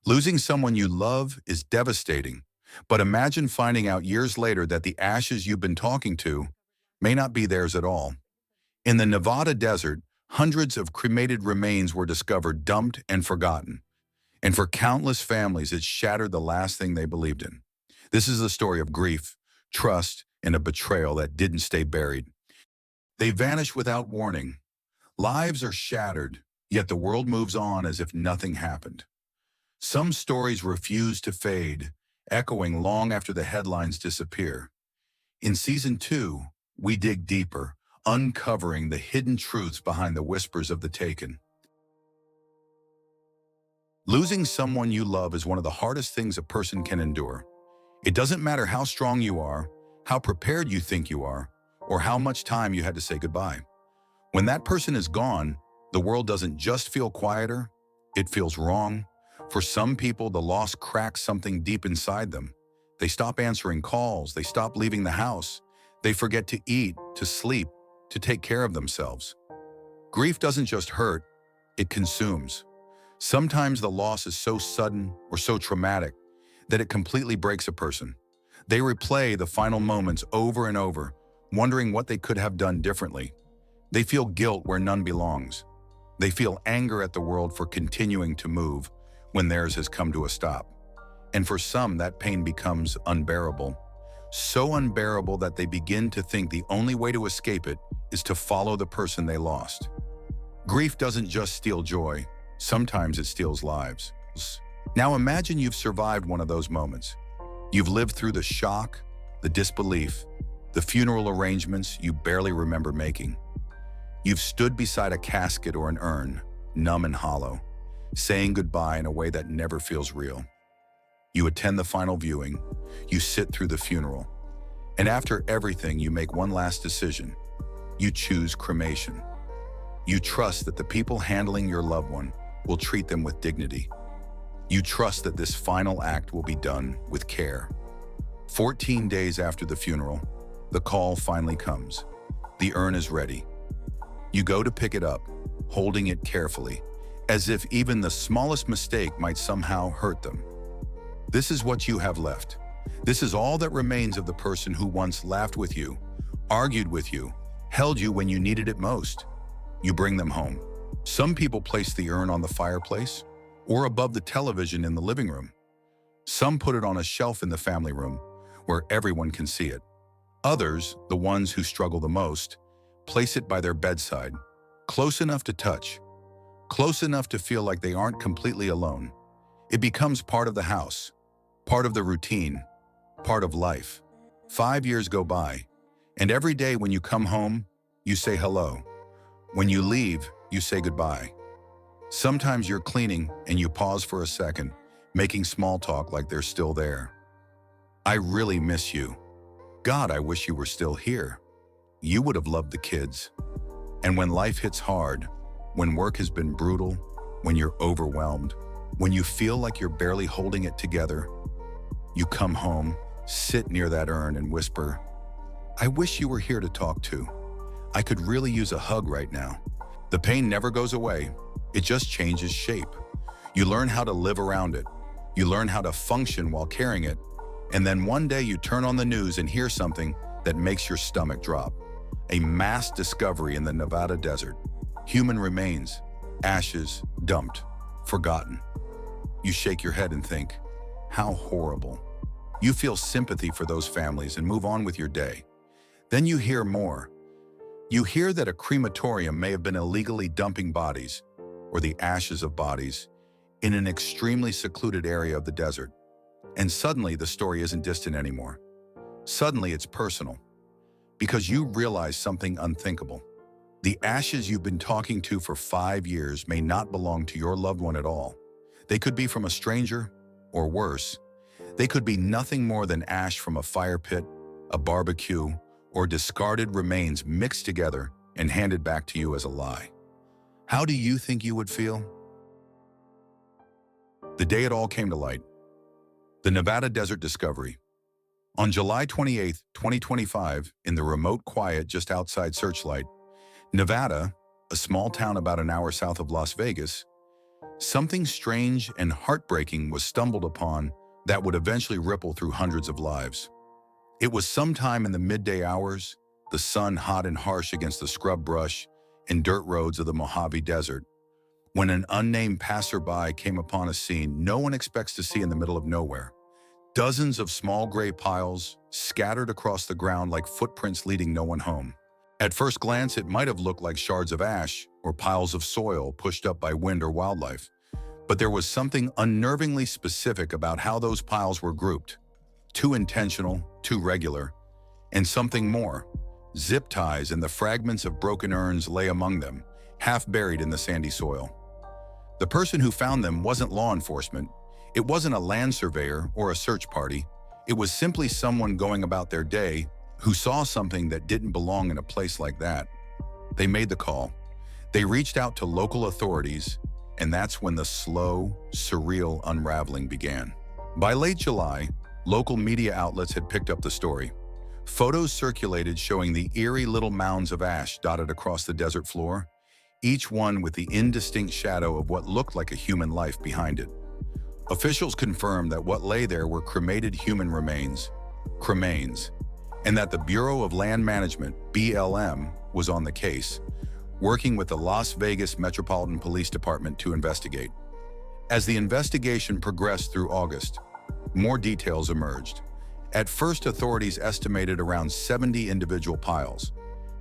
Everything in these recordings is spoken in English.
Losing someone you love is devastating, but imagine finding out years later that the ashes you've been talking to may not be theirs at all. In the Nevada desert, hundreds of cremated remains were discovered, dumped, and forgotten. And for countless families, it shattered the last thing they believed in. This is a story of grief, trust, and a betrayal that didn't stay buried. They vanish without warning. Lives are shattered, yet the world moves on as if nothing happened. Some stories refuse to fade, echoing long after the headlines disappear. In Season 2, we dig deeper, uncovering the hidden truths behind the whispers of the taken. Losing someone you love is one of the hardest things a person can endure. It doesn't matter how strong you are, how prepared you think you are, or how much time you had to say goodbye. When that person is gone, the world doesn't just feel quieter, it feels wrong. For some people, the loss cracks something deep inside them. They stop answering calls, they stop leaving the house, they forget to eat, to sleep, to take care of themselves. Grief doesn't just hurt, it consumes. Sometimes the loss is so sudden or so traumatic that it completely breaks a person. They replay the final moments over and over, wondering what they could have done differently. They feel guilt where none belongs. They feel anger at the world for continuing to move when theirs has come to a stop. And for some, that pain becomes unbearable. So unbearable that they begin to think the only way to escape it is to follow the person they lost. Grief doesn't just steal joy, sometimes it steals lives. Now imagine you've survived one of those moments. You've lived through the shock, the disbelief, the funeral arrangements you barely remember making. You've stood beside a casket or an urn, numb and hollow, saying goodbye in a way that never feels real. You attend the final viewing, you sit through the funeral, and after everything, you make one last decision. You choose cremation. You trust that the people handling your loved one will treat them with dignity. You trust that this final act will be done with care. 14 days after the funeral, the call finally comes. The urn is ready. You go to pick it up, holding it carefully, as if even the smallest mistake might somehow hurt them. This is what you have left. This is all that remains of the person who once laughed with you, argued with you, held you when you needed it most. You bring them home. Some people place the urn on the fireplace or above the television in the living room. Some put it on a shelf in the family room where everyone can see it. Others, the ones who struggle the most, place it by their bedside, close enough to touch, close enough to feel like they aren't completely alone. It becomes part of the house, part of the routine, part of life. 5 years go by, and every day when you come home, you say hello. When you leave, you say goodbye. Sometimes you're cleaning and you pause for a second, making small talk like they're still there. I really miss you. God, I wish you were still here. You would have loved the kids. And when life hits hard, when work has been brutal, when you're overwhelmed, when you feel like you're barely holding it together, you come home, sit near that urn and whisper, I wish you were here to talk to. I could really use a hug right now. The pain never goes away. It just changes shape. You learn how to live around it. You learn how to function while carrying it. And then one day you turn on the news and hear something that makes your stomach drop. A mass discovery in the Nevada desert. Human remains, ashes, dumped, forgotten. You shake your head and think, how horrible. You feel sympathy for those families and move on with your day. Then you hear more. You hear that a crematorium may have been illegally dumping bodies, or the ashes of bodies, in an extremely secluded area of the desert. And suddenly the story isn't distant anymore. Suddenly it's personal. Because you realize something unthinkable. The ashes you've been talking to for 5 years may not belong to your loved one at all. They could be from a stranger, or worse, they could be nothing more than ash from a fire pit, a barbecue, or discarded remains mixed together and handed back to you as a lie. How do you think you would feel? The day it all came to light. The Nevada Desert Discovery. On July 28, 2025, in the remote quiet just outside Searchlight, Nevada, a small town about an hour south of Las Vegas, Something strange and heartbreaking was stumbled upon that would eventually ripple through hundreds of lives. It was sometime in the midday hours, the sun hot and harsh against the scrub brush and dirt roads of the Mojave Desert, when an unnamed passerby came upon a scene no one expects to see in the middle of nowhere. Dozens of small gray piles scattered across the ground like footprints leading no one home. At first glance, it might have looked like shards of ash or piles of soil pushed up by wind or wildlife. But there was something unnervingly specific about how those piles were grouped. Too intentional, too regular, and something more. Zip ties and the fragments of broken urns lay among them, half buried in the sandy soil. The person who found them wasn't law enforcement. It wasn't a land surveyor or a search party. It was simply someone going about their day who saw something that didn't belong in a place like that. They made the call. They reached out to local authorities, and that's when the slow, surreal unraveling began. By late July, local media outlets had picked up the story. Photos circulated showing the eerie little mounds of ash dotted across the desert floor, each one with the indistinct shadow of what looked like a human life behind it. Officials confirmed that what lay there were cremated human remains, cremains, and that the Bureau of Land Management, BLM, was on the case, working with the Las Vegas Metropolitan Police Department to investigate. As the investigation progressed through August, more details emerged. At first, authorities estimated around 70 individual piles,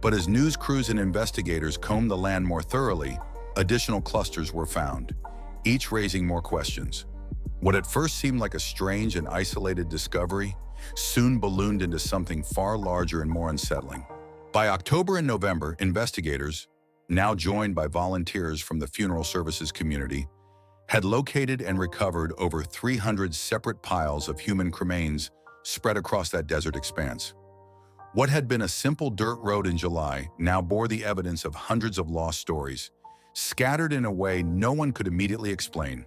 but as news crews and investigators combed the land more thoroughly, additional clusters were found, each raising more questions. What at first seemed like a strange and isolated discovery soon ballooned into something far larger and more unsettling. By October and November, investigators, now joined by volunteers from the funeral services community, had located and recovered over 300 separate piles of human cremains spread across that desert expanse. What had been a simple dirt road in July now bore the evidence of hundreds of lost stories, scattered in a way no one could immediately explain.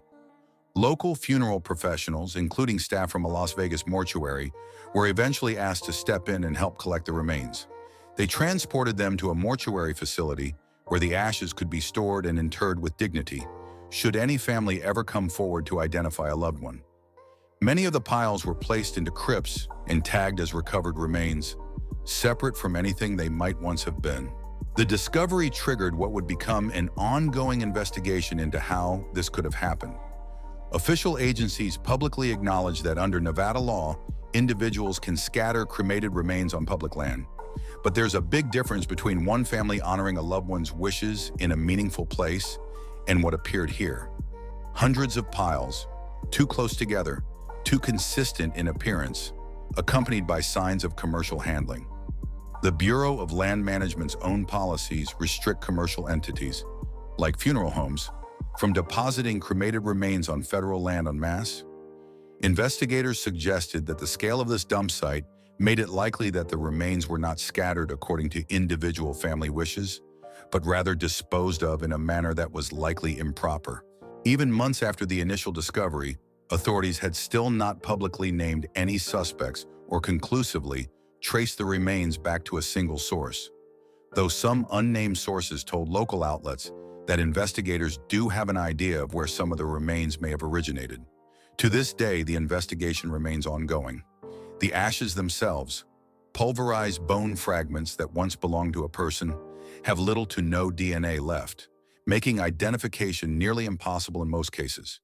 Local funeral professionals, including staff from a Las Vegas mortuary, were eventually asked to step in and help collect the remains. They transported them to a mortuary facility where the ashes could be stored and interred with dignity, should any family ever come forward to identify a loved one. Many of the piles were placed into crypts and tagged as recovered remains, separate from anything they might once have been. The discovery triggered what would become an ongoing investigation into how this could have happened. Official agencies publicly acknowledged that under Nevada law, individuals can scatter cremated remains on public land. But there's a big difference between one family honoring a loved one's wishes in a meaningful place and what appeared here. Hundreds of piles, too close together, too consistent in appearance, accompanied by signs of commercial handling. The Bureau of Land Management's own policies restrict commercial entities, like funeral homes, from depositing cremated remains on federal land en masse. Investigators suggested that the scale of this dump site made it likely that the remains were not scattered according to individual family wishes, but rather disposed of in a manner that was likely improper. Even months after the initial discovery, authorities had still not publicly named any suspects or conclusively traced the remains back to a single source, though some unnamed sources told local outlets that investigators do have an idea of where some of the remains may have originated. To this day, the investigation remains ongoing. The ashes themselves, pulverized bone fragments that once belonged to a person, have little to no DNA left, making identification nearly impossible in most cases.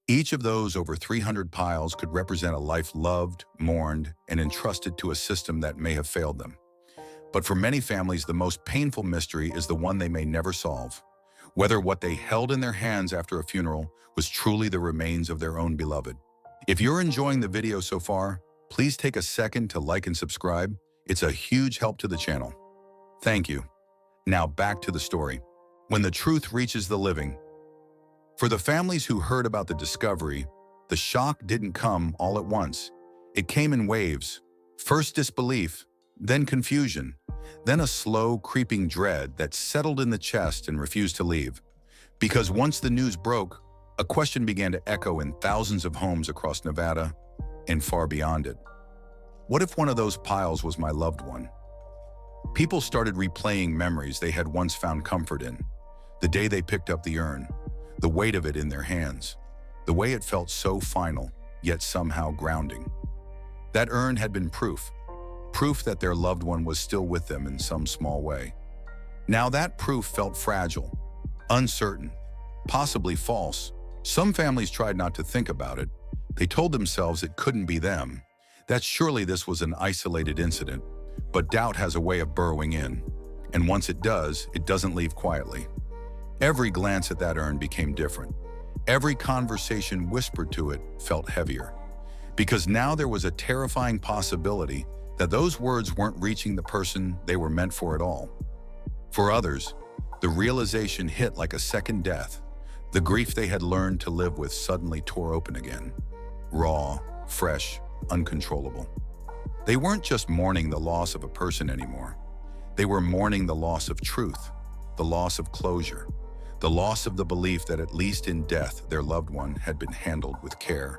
Each of those over 300 piles could represent a life loved, mourned, and entrusted to a system that may have failed them. But for many families, the most painful mystery is the one they may never solve. Whether what they held in their hands after a funeral was truly the remains of their own beloved. If you're enjoying the video so far, please take a second to like and subscribe. It's a huge help to the channel. Thank you. Now back to the story. When the truth reaches the living. For the families who heard about the discovery, the shock didn't come all at once. It came in waves. First disbelief, then confusion, then a slow, creeping dread that settled in the chest and refused to leave. Because once the news broke, a question began to echo in thousands of homes across Nevada and far beyond it. What if one of those piles was my loved one? People started replaying memories they had once found comfort in. The day they picked up the urn, the weight of it in their hands, the way it felt so final, yet somehow grounding. That urn had been proof that their loved one was still with them in some small way. Now that proof felt fragile, uncertain, possibly false. Some families tried not to think about it. They told themselves it couldn't be them, that surely this was an isolated incident. But doubt has a way of burrowing in, and once it does, it doesn't leave quietly. Every glance at that urn became different. Every conversation whispered to it felt heavier, because now there was a terrifying possibility that those words weren't reaching the person they were meant for at all. For others, the realization hit like a second death. The grief they had learned to live with suddenly tore open again, raw, fresh, uncontrollable. They weren't just mourning the loss of a person anymore. They were mourning the loss of truth, the loss of closure, the loss of the belief that at least in death their loved one had been handled with care.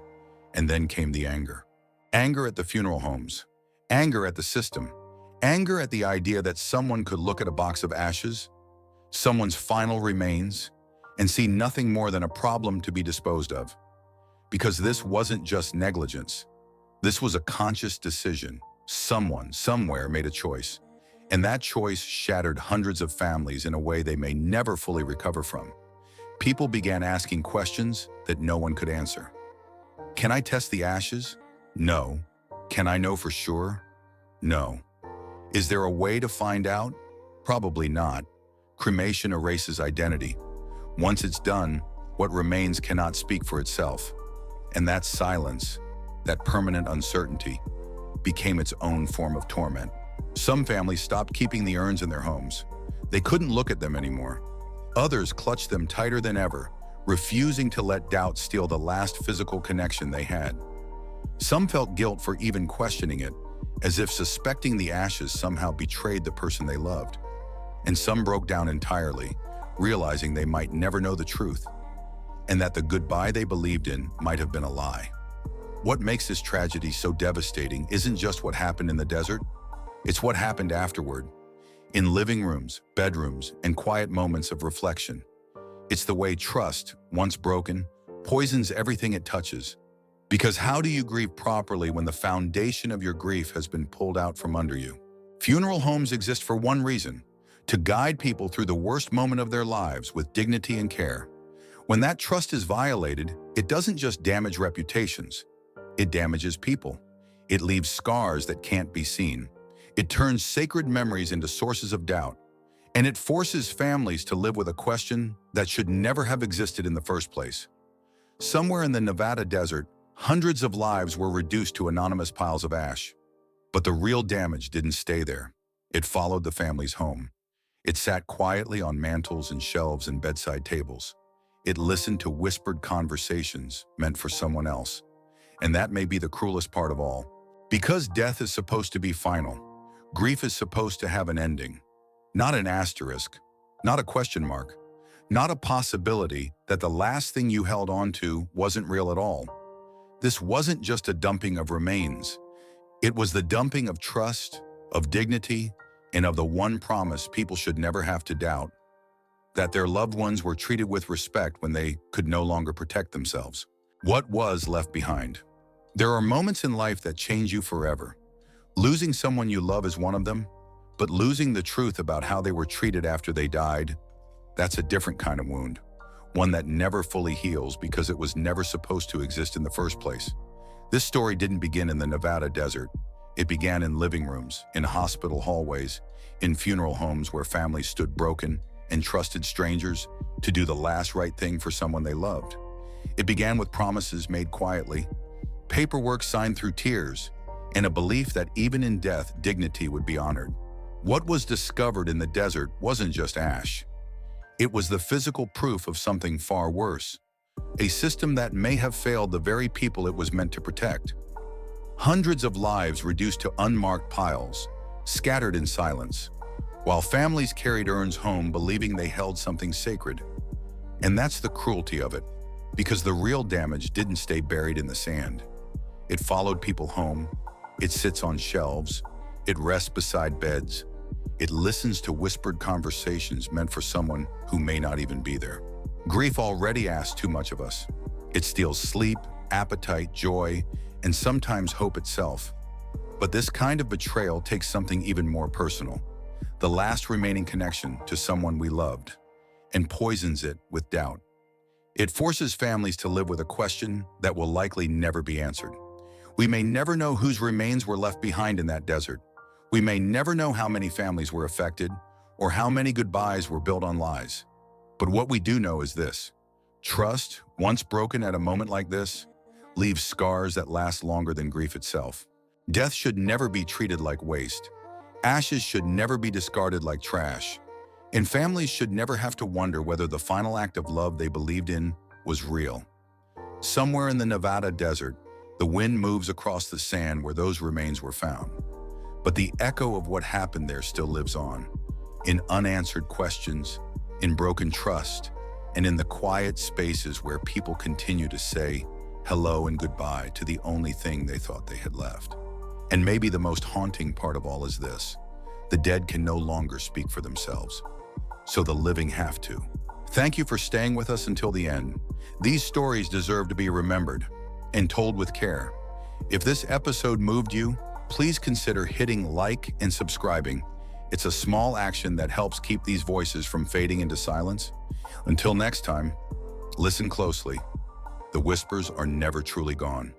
And then came the anger. Anger at the funeral homes, anger at the system, anger at the idea that someone could look at a box of ashes, someone's final remains, and see nothing more than a problem to be disposed of. Because this wasn't just negligence. This was a conscious decision. Someone, somewhere made a choice. And that choice shattered hundreds of families in a way they may never fully recover from. People began asking questions that no one could answer. Can I test the ashes? No. Can I know for sure? No. Is there a way to find out? Probably not. Cremation erases identity. Once it's done, what remains cannot speak for itself. And that silence, that permanent uncertainty, became its own form of torment. Some families stopped keeping the urns in their homes. They couldn't look at them anymore. Others clutched them tighter than ever, refusing to let doubt steal the last physical connection they had. Some felt guilt for even questioning it, as if suspecting the ashes somehow betrayed the person they loved. And some broke down entirely, realizing they might never know the truth, and that the goodbye they believed in might have been a lie. What makes this tragedy so devastating isn't just what happened in the desert, it's what happened afterward, in living rooms, bedrooms, and quiet moments of reflection. It's the way trust, once broken, poisons everything it touches. Because how do you grieve properly when the foundation of your grief has been pulled out from under you? Funeral homes exist for one reason: to guide people through the worst moment of their lives with dignity and care. When that trust is violated, it doesn't just damage reputations, it damages people. It leaves scars that can't be seen. It turns sacred memories into sources of doubt. And it forces families to live with a question that should never have existed in the first place. Somewhere in the Nevada desert, hundreds of lives were reduced to anonymous piles of ash. But the real damage didn't stay there. It followed the family's home. It sat quietly on mantles and shelves and bedside tables. It listened to whispered conversations meant for someone else. And that may be the cruelest part of all. Because death is supposed to be final, grief is supposed to have an ending. Not an asterisk, not a question mark, not a possibility that the last thing you held on to wasn't real at all. This wasn't just a dumping of remains. It was the dumping of trust, of dignity, and of the one promise people should never have to doubt: that their loved ones were treated with respect when they could no longer protect themselves. What was left behind? There are moments in life that change you forever. Losing someone you love is one of them, but losing the truth about how they were treated after they died, that's a different kind of wound. One that never fully heals because it was never supposed to exist in the first place. This story didn't begin in the Nevada desert. It began in living rooms, in hospital hallways, in funeral homes where families stood broken and trusted strangers to do the last right thing for someone they loved. It began with promises made quietly, paperwork signed through tears, and a belief that even in death, dignity would be honored. What was discovered in the desert wasn't just ash. It was the physical proof of something far worse, a system that may have failed the very people it was meant to protect. Hundreds of lives reduced to unmarked piles, scattered in silence, while families carried urns home believing they held something sacred. And that's the cruelty of it, because the real damage didn't stay buried in the sand. It followed people home. It sits on shelves. It rests beside beds. It listens to whispered conversations meant for someone who may not even be there. Grief already asks too much of us. It steals sleep, appetite, joy, and sometimes hope itself. But this kind of betrayal takes something even more personal, the last remaining connection to someone we loved, and poisons it with doubt. It forces families to live with a question that will likely never be answered. We may never know whose remains were left behind in that desert. We may never know how many families were affected or how many goodbyes were built on lies. But what we do know is this: trust, once broken at a moment like this, leaves scars that last longer than grief itself. Death should never be treated like waste. Ashes should never be discarded like trash. And families should never have to wonder whether the final act of love they believed in was real. Somewhere in the Nevada desert, the wind moves across the sand where those remains were found. But the echo of what happened there still lives on, in unanswered questions, in broken trust, and in the quiet spaces where people continue to say hello and goodbye to the only thing they thought they had left. And maybe the most haunting part of all is this: the dead can no longer speak for themselves, so the living have to. Thank you for staying with us until the end. These stories deserve to be remembered and told with care. If this episode moved you, please consider hitting like and subscribing. It's a small action that helps keep these voices from fading into silence. Until next time, listen closely. The whispers are never truly gone.